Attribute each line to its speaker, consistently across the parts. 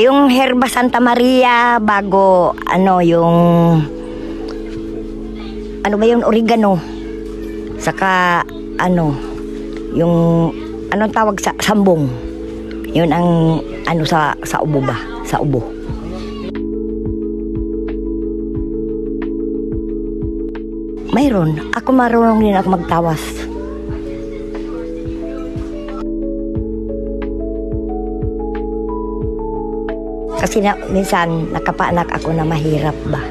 Speaker 1: Yung Herba Santa Maria bago yung ba yun, oregano, saka yung anong tawag sa sambong, yun ang sa ubo ba, sa ubo. Mayroon ako, marunong din ako magtawas. Kasi minsan nakapaanak ako na mahirap ba.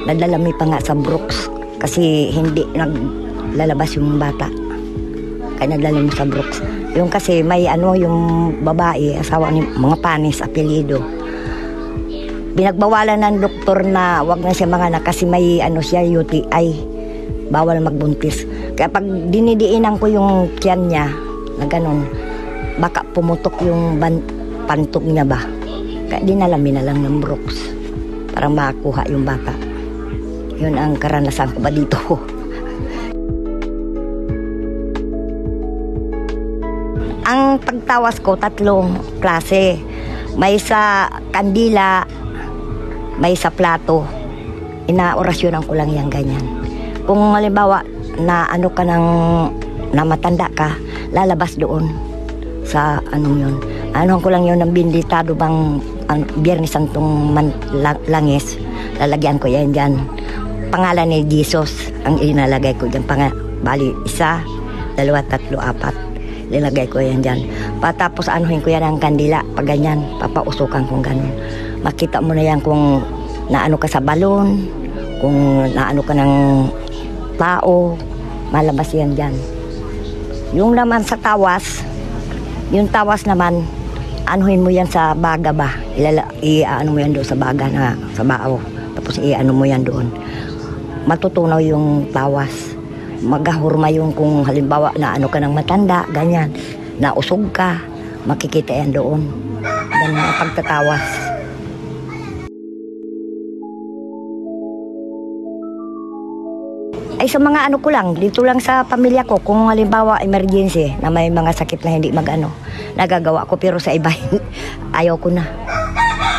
Speaker 1: Nadalami pa nga sa Brooks kasi hindi naglalabas yung bata. Kaya nadalami sa Brooks. Yung kasi may yung babae, asawa ni mga Panis, apelyido. Pinagbawalan ng doktor na wag na siya manganak kasi may siya UTI. Bawal magbuntis. Kaya pag dinidiinan ko yung tiyan niya na ganun, baka pumutok yung pantog niya ba. Kaya dinalami na lang ng Brooks para makuha yung bata. Yun ang karanasan ko ba dito. Ang pagtawas ko, 3 klase. May sa kandila, may sa plato. Inaorasyonan ko lang yan ganyan. Kung halimbawa na ka na matanda ka, lalabas doon sa yun. Ko lang yun ng binditado bang Biyernes Santong langis. Lalagyan ko yan dyan. Pangalan ni Jesus ang inalagay ko dyan. Bali, 1, 2, 3, 4. Nilagay ko yan dyan. Patapos ko yan ang kandila. Pag ganyan, papausukan kong ganun. Makita mo na yan kung naano ka sa balon, kung naano ka ng tao, malabas yan dyan. Yung naman sa tawas, yung tawas naman, anuhin mo yan sa baga ba? Ano mo yan doon sa baga na sa bao. Tapos mo yan doon. Matutunaw yung tawas. Magahurma yung kung halimbawa na ka ng matanda, ganyan. Nausog ka, makikita yan doon. Ganyan ang pagtatawas. Ay sa mga ko lang, dito lang sa pamilya ko, kung halimbawa emergency na may mga sakit na hindi nagagawa ko, pero sa iba ayaw ko na.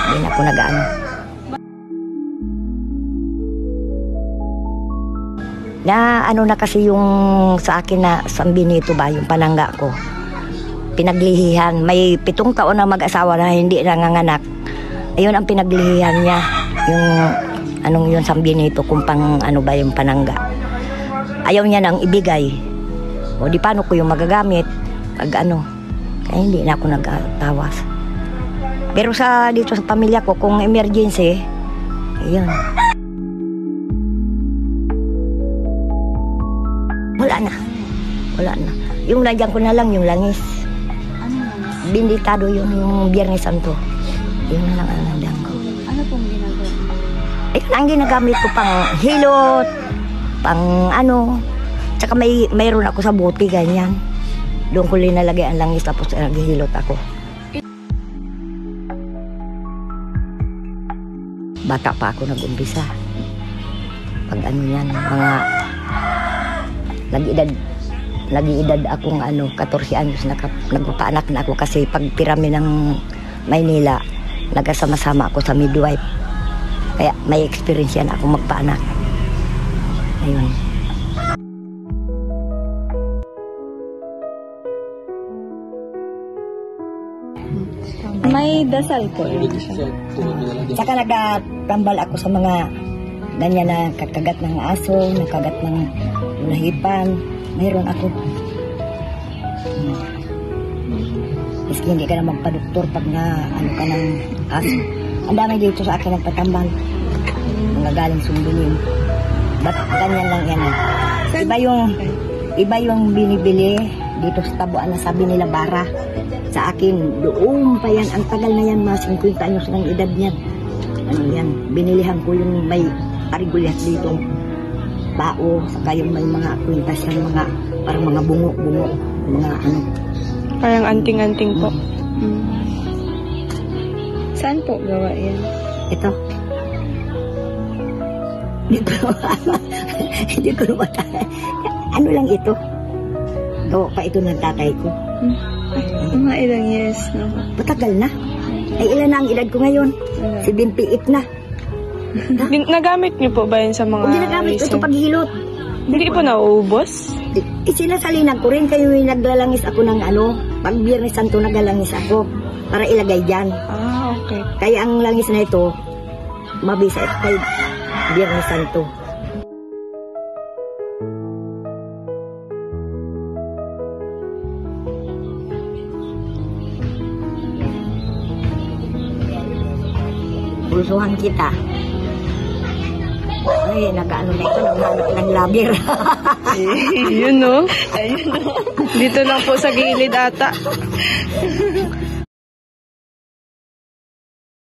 Speaker 1: Hindi na ako nag-ano. Na na kasi yung sa akin na Sambinito ba, yung panangga ko. Pinaglihihan, may 7 taon na mag-asawa na hindi nanganganak. Ayun ang pinaglihihan niya, yung yun Sambinito, kung pang ba yung panangga. Ayaw niya nang ibigay. O di paano ko yung magagamit? Kaya hindi na ako nagtawas. Pero dito sa pamilya ko, kung emergency, ayun. Wala na. Yung lagyan ko na lang yung langis. Binditado yung Biyernes Santo. Yun na lang ang lagyan ko.
Speaker 2: Ano pong ginagawa?
Speaker 1: Ayun ang ginagamit ko pang hilot, pang tsaka mayroon ako sa buti ganyan. Doon ko linalagay ang langis tapos naghihilot ako. Bata pa ako nag-umpisa. Pag yan, mga nag-iedad akong 14 anyos nagpapaanak na ako kasi pag pirami ng Maynila, nagasama-sama ako sa midwife. Kaya may experience yan ako magpaanak. Ayun.
Speaker 2: May dasal po.
Speaker 1: Saka nagtambal ako sa mga ganyan na kakagat ng aso, nakagat ng lahipan. Mayroon ako. Miski hindi ka na magpa-doktor pag na ka ng aso. Ang dami dito sa akin nagtatambal. Mga galing Sumbilin. Ba't ganyan lang yan? Iba Iba yung binibili dito sa tabuan na sabi nila bara. Sa akin, doon pa yan. Ang tagal na yan, mga 50 anyos ng edad niyan. Ano yan, binilihan ko yung may arigulyas dito. Bao, saka yung may mga kwintas ng mga, parang mga bungo, mga ano.
Speaker 3: Parang anting-anting po.
Speaker 2: Saan po gawa yan?
Speaker 1: Ito. Hindi ko matay. Ano lang ito? Gawa pa ito ng tatay ko.
Speaker 2: Mga ilang years na po.
Speaker 1: Matagal na. Ay, ilan na ang edad ko ngayon? 78 na.
Speaker 3: Nagamit niyo po ba yun sa mga
Speaker 1: Kung ginagamit ko ito
Speaker 3: racing?
Speaker 1: paghilot.
Speaker 3: Hindi po nauubos?
Speaker 1: Isinasalinan ko rin kayo yung naglalangis ako ng ano. Pag Biyernes Santo naglalangis ako. Para ilagay dyan.
Speaker 3: Ah, okay.
Speaker 1: Kaya ang langis na ito, mabisa ito kay Biyernes Santo. Pulsuhan kita. Ay, nag-ano na ito, naghanap ng lager.
Speaker 3: Yun no? Ayun no? Dito lang po sa gilid ata.